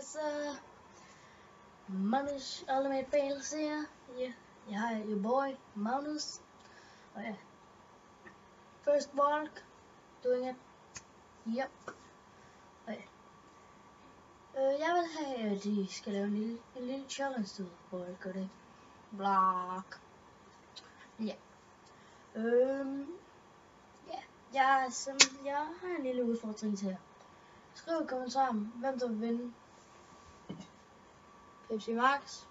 It's Magnus Ultimate Fails here. Yeah, your boy Magnus. Oh yeah. First walk, doing it. Yep. Oh yeah. Jeg vil have, at de skal lave en lille challenge til, hvor jeg gør det. Block. Ja. Ja. Jeg har en lille udfordring til jer. Skriv i kommentaren, hvem der vil vinde Pepsi Max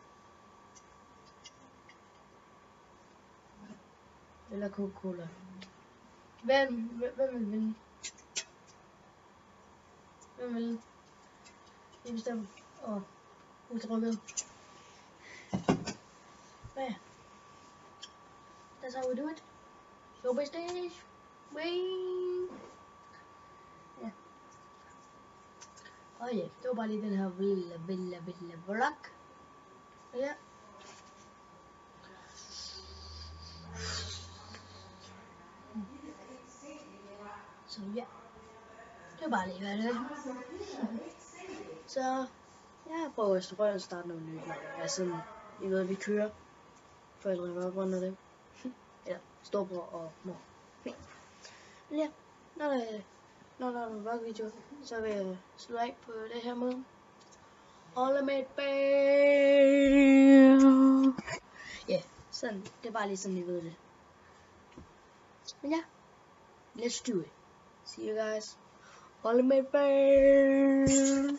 eller Coca-Cola. Hvem vil vinde? Hvem vil? Det bestemmer. Udtrykket. Ja. That's how we do it. Show by stage. Wing. Ja. Og ja, det var bare lige den her lille vlog. Ja. Så ja. Det var bare lige hvad det. Så jeg prøver at starte noget nyt. Altså, I ved, vi kører. Forældre var rundt af det. Eller storbror og mor. Men ja, når der er en vlog-video, så vil jeg slå af på det her måde. Ultimate Fail! Ja, sådan. Det er bare lige sådan, I ved det. Men ja, let's do it. See you guys. Ultimate Fail!